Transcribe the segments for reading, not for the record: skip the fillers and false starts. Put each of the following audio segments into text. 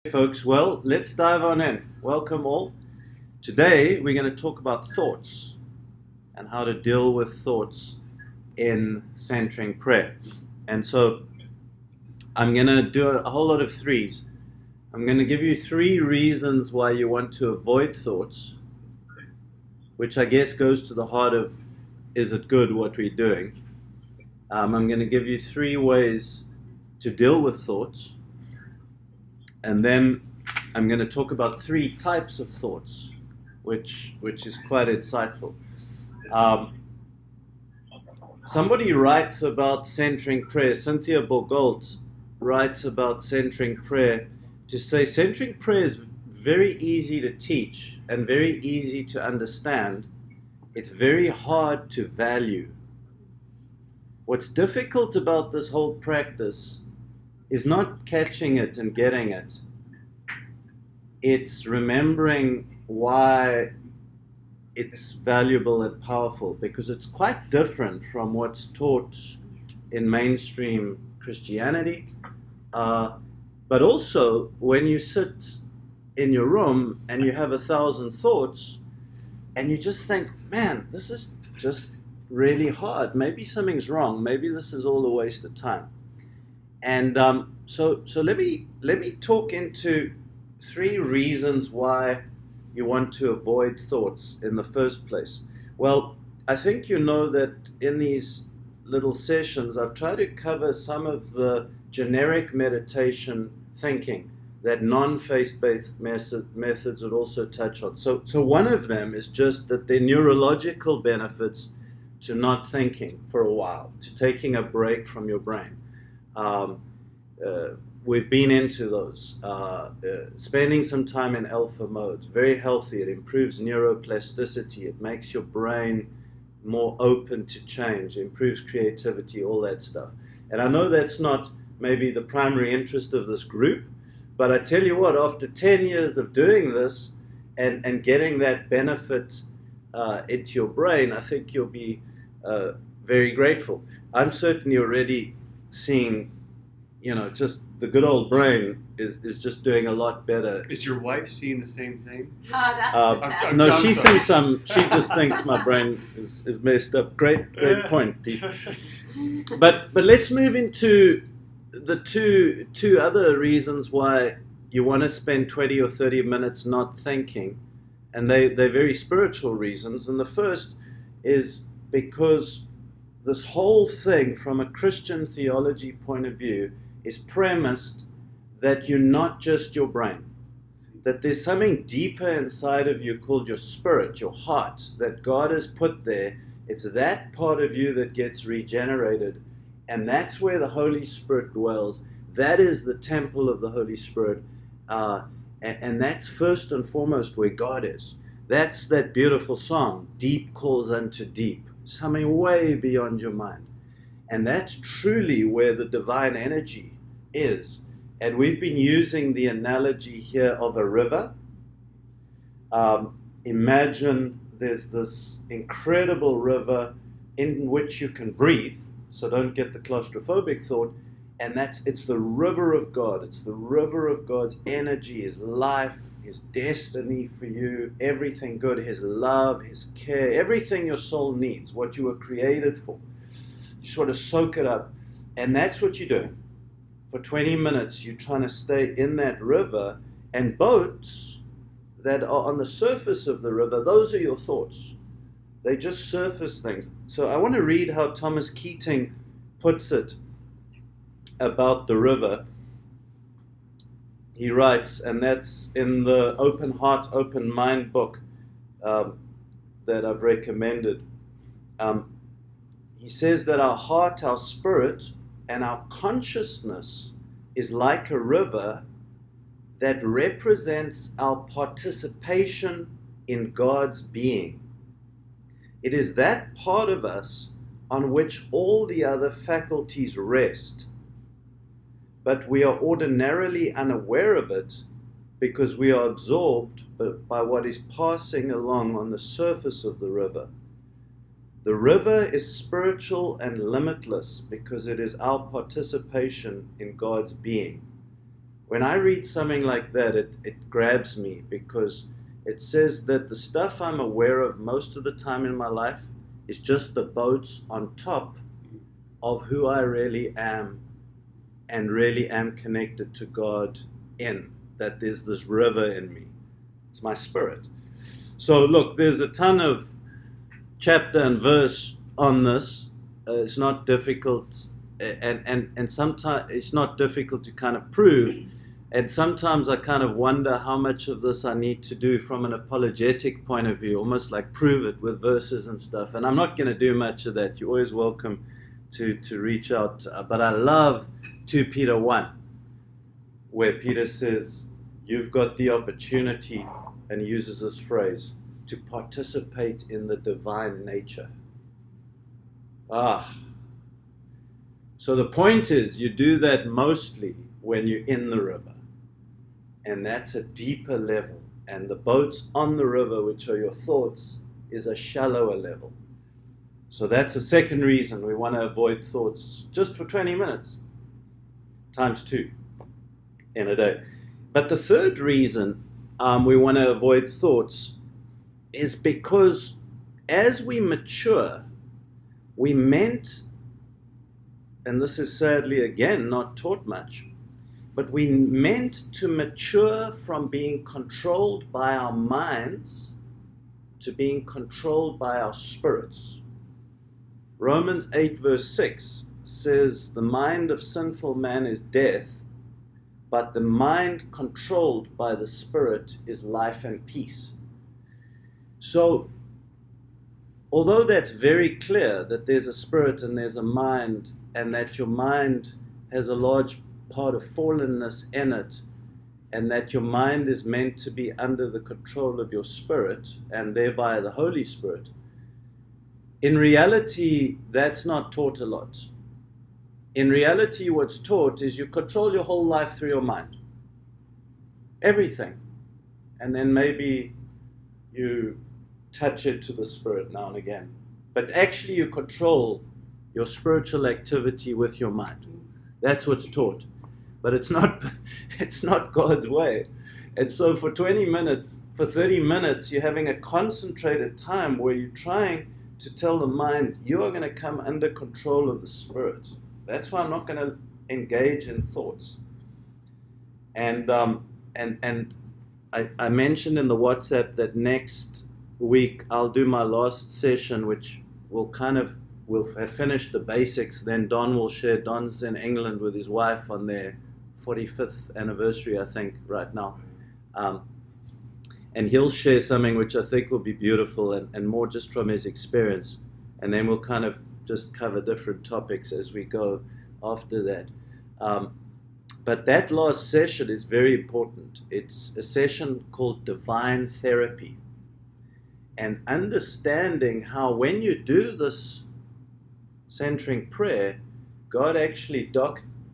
Hey folks, well, let's dive on in. Welcome all. Today we're going to talk about thoughts and how to deal with thoughts in centering prayer. And so I'm going to do a whole lot of threes. I'm going to give you three reasons why you want to avoid thoughts, which I guess goes to the heart of, is it good what we're doing? I'm going to give you three ways to deal with thoughts. And then I'm going to talk about three types of thoughts, which is quite insightful. Somebody writes about centering prayer. Cynthia Bourgault writes about centering prayer to say centering prayer is very easy to teach and very easy to understand. It's very hard to value. What's difficult about this whole practice is not catching it and getting it. It's remembering why it's valuable and powerful, because it's quite different from what's taught in mainstream Christianity. But also, when you sit in your room and you have 1,000 thoughts and you just think, man, this is just really hard. Maybe something's wrong. Maybe this is all a waste of time. And so let me talk into three reasons why you want to avoid thoughts in the first place. Well, I think you know that in these little sessions I've tried to cover some of the generic meditation thinking that non-faith-based methods would also touch on. So one of them is just that there are neurological benefits to not thinking for a while, to taking a break from your brain. We've been into those. Spending some time in alpha mode, very healthy. It improves neuroplasticity. It makes your brain more open to change, improves creativity, all that stuff. And I know that's not maybe the primary interest of this group, but I tell you what, after 10 years of doing this and getting that benefit into your brain, I think you'll be very grateful. I'm certainly already seeing, just the good old brain is just doing a lot better. Is your wife seeing the same thing? That's the test. No, she just thinks my brain is messed up. Great point, Pete. But let's move into the two other reasons why you want to spend 20 or 30 minutes not thinking, and they're very spiritual reasons. And the first is because this whole thing, from a Christian theology point of view, is premised that you're not just your brain, that there's something deeper inside of you called your spirit, your heart, that God has put there. It's that part of you that gets regenerated, and that's where the Holy Spirit dwells. That is the temple of the Holy Spirit, and that's first and foremost where God is. That's that beautiful song, deep calls unto deep, something way beyond your mind. And that's truly where the divine energy is. And we've been using the analogy here of a river. Imagine there's this incredible river in which you can breathe, so don't get the claustrophobic thought. And it's the river of God. It's the river of God's energy, His life, His destiny for you, everything good, His love, His care, everything your soul needs, what you were created for. You sort of soak it up, and that's what you're doing. For 20 minutes, you're trying to stay in that river, and boats that are on the surface of the river, those are your thoughts. They just surface things. So I want to read how Thomas Keating puts it about the river. He writes, and that's in the Open Heart, Open Mind book that I've recommended. He says that our heart, our spirit, and our consciousness is like a river that represents our participation in God's being. It is that part of us on which all the other faculties rest, but we are ordinarily unaware of it because we are absorbed by what is passing along on the surface of the river. The river is spiritual and limitless because it is our participation in God's being. when I read something like that, it grabs me, because it says that the stuff I'm aware of most of the time in my life is just the boats on top of who I really am, and really am connected to God in, that there's this river in me. It's my spirit. So look, there's a ton of chapter and verse on this. It's not difficult, and sometimes it's not difficult to kind of prove. And sometimes I kind of wonder how much of this I need to do from an apologetic point of view, almost like prove it with verses and stuff. And I'm not going to do much of that. You're always welcome to reach out. But I love 2 Peter 1, where Peter says, you've got the opportunity, and he uses this phrase, to participate in the divine nature. So the point is, you do that mostly when you're in the river. And that's a deeper level. And the boats on the river, which are your thoughts, is a shallower level. So that's a second reason we want to avoid thoughts just for 20 minutes, times 2 in a day. But the third reason we want to avoid thoughts is because as we mature, we meant, and this is sadly again not taught much, but we meant to mature from being controlled by our minds to being controlled by our spirits. Romans 8 verse 6 says, the mind of sinful man is death, but the mind controlled by the Spirit is life and peace. So, although that's very clear that there's a spirit and there's a mind, and that your mind has a large part of fallenness in it, and that your mind is meant to be under the control of your spirit, and thereby the Holy Spirit, in reality, that's not taught a lot. In reality, what's taught is you control your whole life through your mind. Everything. And then maybe you touch it to the Spirit now and again. But actually you control your spiritual activity with your mind. That's what's taught. But it's not God's way. And so for 20 minutes, for 30 minutes, you're having a concentrated time where you're trying to tell the mind, you are going to come under control of the Spirit. That's why I'm not going to engage in thoughts. And I mentioned in the WhatsApp that next week I'll do my last session, which we'll have finished the basics. Then Don will share. Don's in England with his wife on their 45th anniversary, I think, right now. And he'll share something which I think will be beautiful and more just from his experience. And then we'll kind of just cover different topics as we go after that. But that last session is very important. It's a session called Divine Therapy. And understanding how when you do this centering prayer, God actually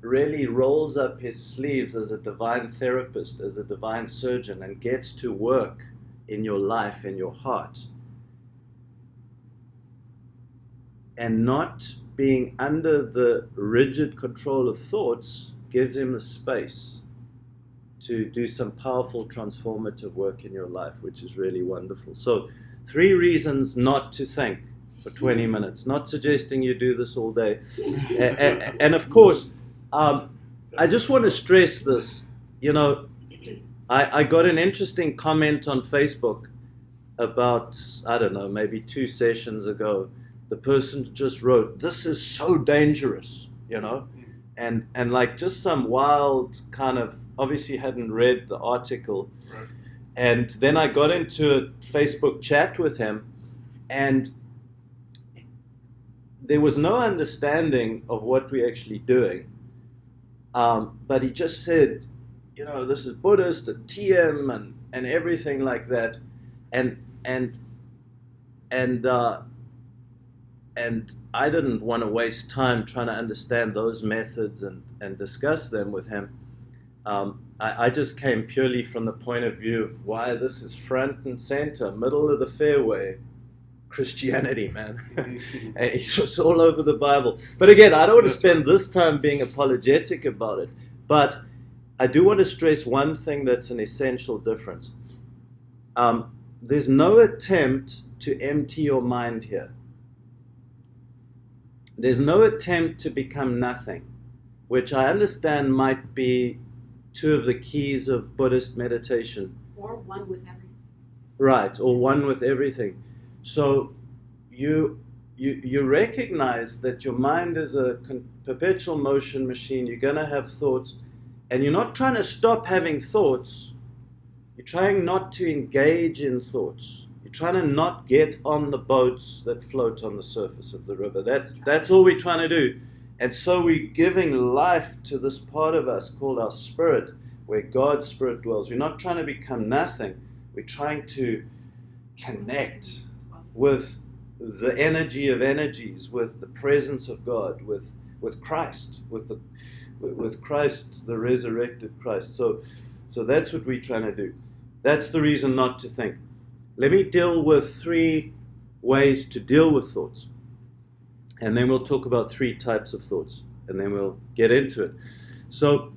really rolls up his sleeves as a divine therapist, as a divine surgeon, and gets to work in your life, in your heart. And not being under the rigid control of thoughts gives him the space to do some powerful transformative work in your life, which is really wonderful. So 3 reasons not to think for 20 minutes. Not suggesting you do this all day. And of course, I just want to stress this. You know, I got an interesting comment on Facebook about, I don't know, maybe 2 sessions ago. The person just wrote, "This is so dangerous," you know, and like just some wild kind of, obviously hadn't read the article. Right. And then I got into a Facebook chat with him, and there was no understanding of what we're actually doing. But he just said, you know, this is Buddhist and TM and everything like that. And I didn't want to waste time trying to understand those methods and discuss them with him. I just came purely from the point of view of why this is front and center, middle of the fairway Christianity, man. It's just all over the Bible. But again, I don't want to spend this time being apologetic about it. But I do want to stress one thing that's an essential difference. There's no attempt to empty your mind here. There's no attempt to become nothing, which I understand might be two of the keys of Buddhist meditation. Or one with everything. Right, or one with everything. So you recognize that your mind is a perpetual motion machine. You're going to have thoughts, and you're not trying to stop having thoughts. You're trying not to engage in thoughts. You're trying to not get on the boats that float on the surface of the river. That's all we're trying to do. And so we're giving life to this part of us called our spirit, where God's spirit dwells. We're not trying to become nothing. We're trying to connect with the energy of energies, with the presence of God, with Christ, with Christ, the resurrected Christ. So that's what we're trying to do. That's the reason not to think. Let me deal with 3 ways to deal with thoughts. And then we'll talk about 3 types of thoughts. And then we'll get into it. So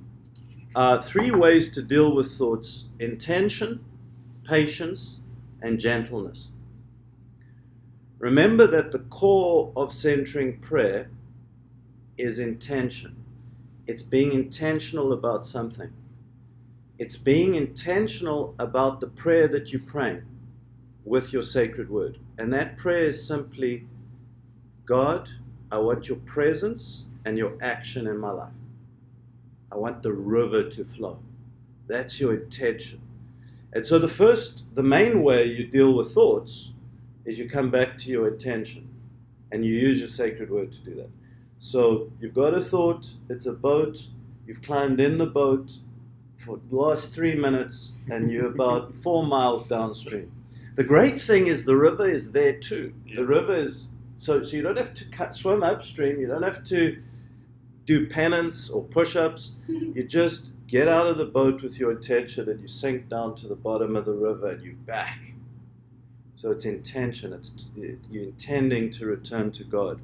3 ways to deal with thoughts: intention, patience, and gentleness. Remember that the core of centering prayer is intention. It's being intentional about something. It's being intentional about the prayer that you're praying with your sacred word. And that prayer is simply, God, I want your presence and your action in my life. I want the river to flow. That's your intention. And so the main way you deal with thoughts is you come back to your intention and you use your sacred word to do that. So you've got a thought, it's a boat, you've climbed in the boat for the last 3 minutes and you're about 4 miles downstream. The great thing is the river is there too. Yeah. The river is, so you don't have to swim upstream, you don't have to do penance or push-ups. You just get out of the boat with your intention and you sink down to the bottom of the river and you're back. So it's intention, you're intending to return to God.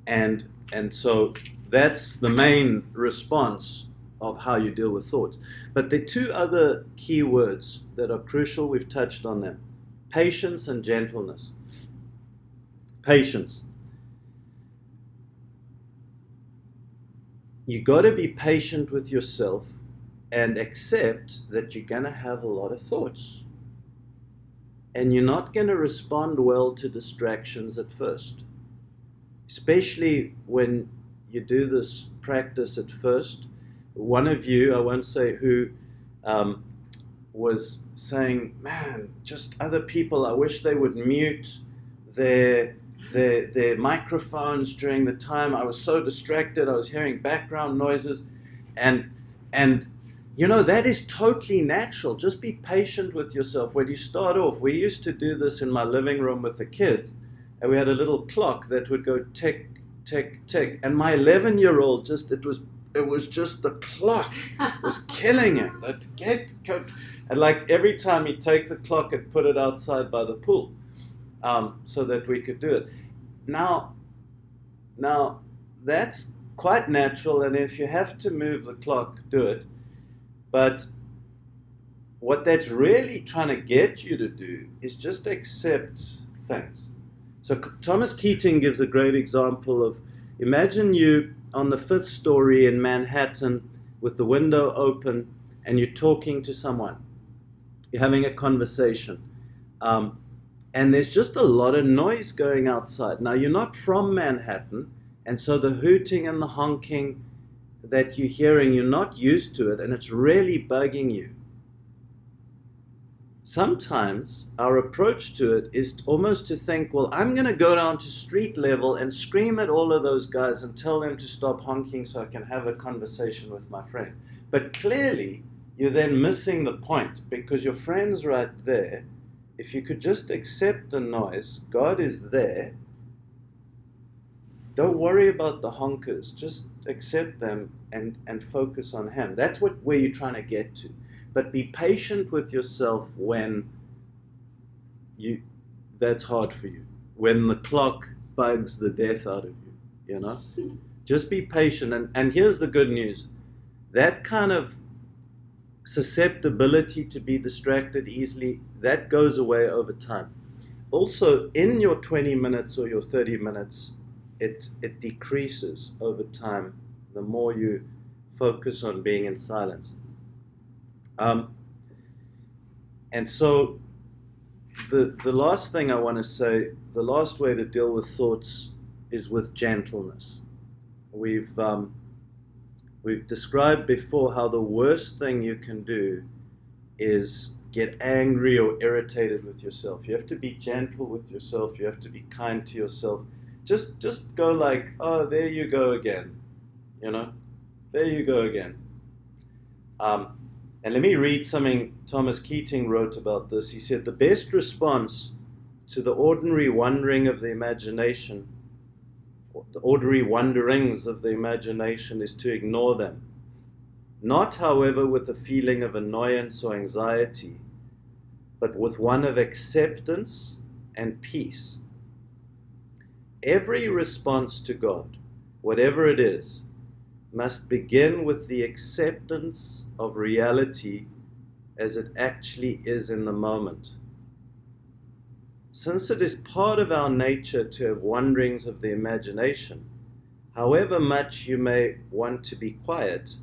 And so that's the main response of how you deal with thoughts. But there are 2 other key words that are crucial. We've touched on them: patience and gentleness. Patience. You got to be patient with yourself and accept that you're going to have a lot of thoughts. And you're not going to respond well to distractions at first. Especially when you do this practice at first. One of you, I won't say who, was saying, man, just other people, I wish they would mute their microphones during the time. I was so distracted, I was hearing background noises. And you know, that is totally natural. Just be patient with yourself. When you start off, we used to do this in my living room with the kids, and we had a little clock that would go tick, tick, tick. And my 11-year-old it was just the clock was killing him. And like every time he'd take the clock and put it outside by the pool, so that we could do it. Now that's quite natural, and if you have to move the clock, do it. But what that's really trying to get you to do is just accept things. So Thomas Keating gives a great example of, imagine you on the 5th story in Manhattan with the window open and you're talking to someone. You're having a conversation. And there's just a lot of noise going outside. Now, you're not from Manhattan, and so the hooting and the honking that you're hearing, you're not used to it, and it's really bugging you. Sometimes our approach to it is almost to think, well, I'm going to go down to street level and scream at all of those guys and tell them to stop honking so I can have a conversation with my friend. But clearly, you're then missing the point, because your friend's right there. If you could just accept the noise, God is there. Don't worry about the honkers. Just accept them and focus on Him. That's where you're trying to get to. But be patient with yourself when that's hard for you. When the clock bugs the death out of you, you know? Just be patient. And here's the good news. that kind of susceptibility to be distracted easily, that goes away over time. Also, in your 20 minutes or your 30 minutes, it decreases over time the more you focus on being in silence. And so the last thing I want to say, the last way to deal with thoughts is with gentleness. We've described before how the worst thing you can do is get angry or irritated with yourself. You have to be gentle with yourself. You have to be kind to yourself. Just go like, oh, there you go again. You know, there you go again. And let me read something Thomas Keating wrote about this. He said, the best response to the ordinary wandering of the imagination, the ordinary wanderings of the imagination, is to ignore them. Not, however, with a feeling of annoyance or anxiety, but with one of acceptance and peace. Every response to God, whatever it is, must begin with the acceptance of reality as it actually is in the moment. Since it is part of our nature to have wanderings of the imagination, however much you may want to be quiet,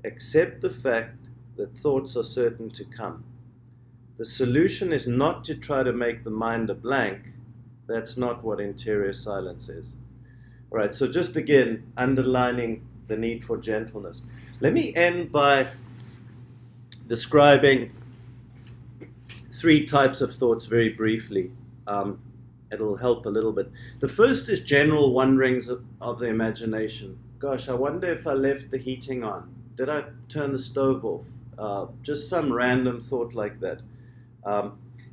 accept the fact that thoughts are certain to come. The solution is not to try to make the mind a blank. That's not what interior silence is. All right, so just again, underlining the need for gentleness. Let me end by describing 3 types of thoughts very briefly. It'll help a little bit. The first is general wanderings of the imagination. Gosh, I wonder if I left the heating on. Did I turn the stove off? Just some random thought like that.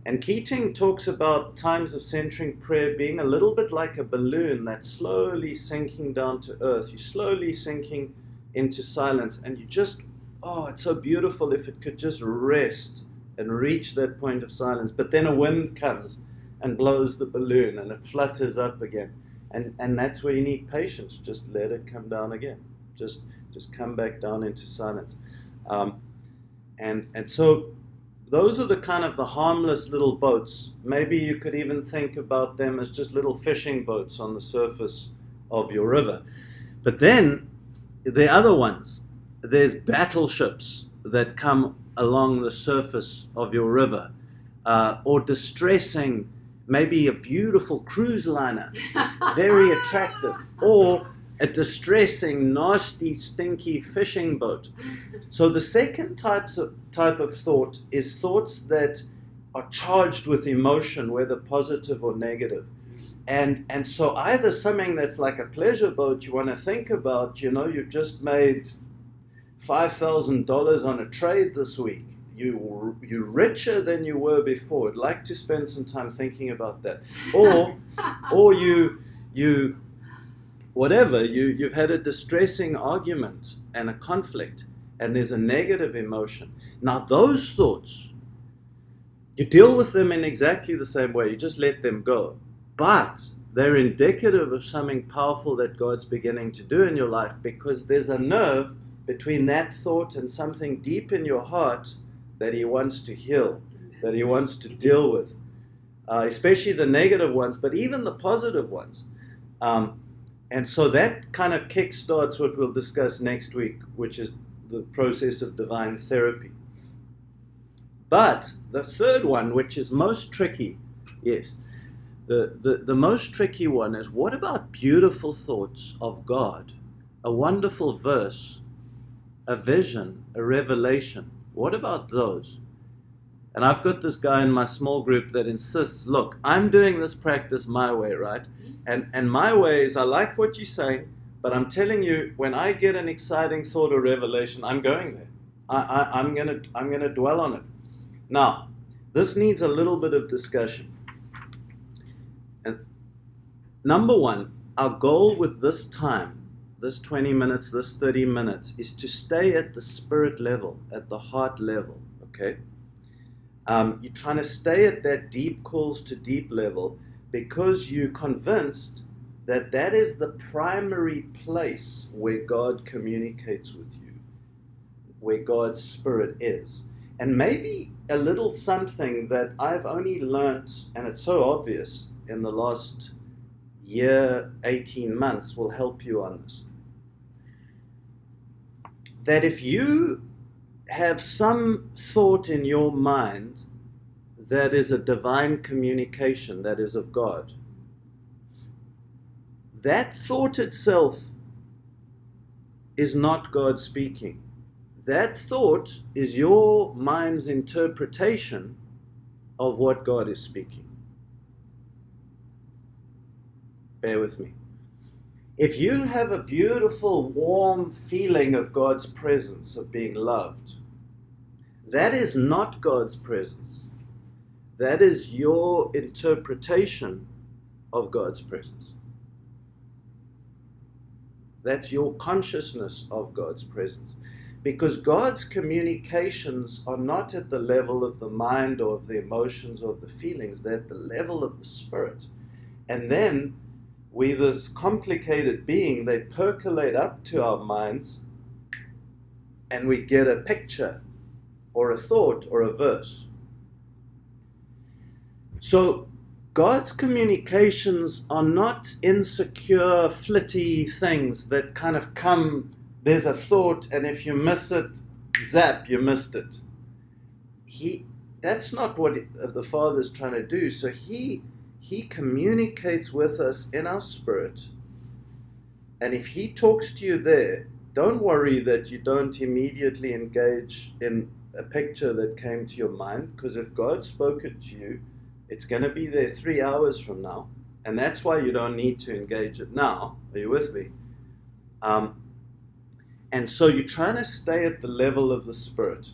And Keating talks about times of centering prayer being a little bit like a balloon that's slowly sinking down to earth. You're slowly sinking into silence, and you just, oh, it's so beautiful if it could just rest and reach that point of silence. But then a wind comes and blows the balloon, and it flutters up again. And that's where you need patience. Just let it come down again. Just come back down into silence. And so those are the kind of the harmless little boats. Maybe you could even think about them as just little fishing boats on the surface of your river. But then the other ones, there's battleships that come along the surface of your river, or distressing, maybe a beautiful cruise liner, very attractive, or a distressing, nasty, stinky fishing boat. So the second type of thought is thoughts that are charged with emotion, whether positive or negative. And so either something that's like a pleasure boat you want to think about, you know, you've just made $5,000 on a trade this week. You're richer than you were before. I'd like to spend some time thinking about that. Or you've had a distressing argument and a conflict, and there's a negative emotion. Now those thoughts, you deal with them in exactly the same way. You just let them go. But they're indicative of something powerful that God's beginning to do in your life, because there's a nerve between that thought and something deep in your heart that He wants to heal, that He wants to deal with, especially the negative ones, but even the positive ones. And so that kind of kickstarts what we'll discuss next week, which is the process of divine therapy. But the third one, which is most tricky, yes, the most tricky one is, what about beautiful thoughts of God? A wonderful verse, a vision, a revelation. What about those? And I've got this guy in my small group that insists, look, I'm doing this practice my way, right? And my way is, I like what you're saying, but I'm telling you, when I get an exciting thought or revelation, I'm going there. I'm gonna dwell on it. Now, this needs a little bit of discussion. And number one, our goal with this time, this 20 minutes, this 30 minutes, is to stay at the spirit level, at the heart level, okay? You're trying to stay at that deep calls to deep level because you're convinced that that is the primary place where God communicates with you. where God's Spirit is. And maybe a little something that I've only learnt, and it's so obvious, in the last year, 18 months will help you on this. That if you have some thought in your mind that is a divine communication, that is of God, that thought itself is not God speaking. That thought is your mind's interpretation of what God is speaking. Bear with me. If you have a beautiful, warm feeling of God's presence, of being loved, that is not God's presence. That is your interpretation of God's presence. That's your consciousness of God's presence. Because God's communications are not at the level of the mind or of the emotions or of the feelings. They're at the level of the Spirit. And then we, this complicated being, they percolate up to our minds and we get a picture or a thought or a verse. So God's communications are not insecure, flitty things that kind of come, there's a thought, and if you miss it, zap, you missed it. That's not what the Father's trying to do. So He communicates with us in our spirit. And if He talks to you there, don't worry that you don't immediately engage in a picture that came to your mind, because if God spoke it to you, it's going to be there 3 hours from now. And that's why you don't need to engage it now. Are you with me? And so you're trying to stay at the level of the Spirit.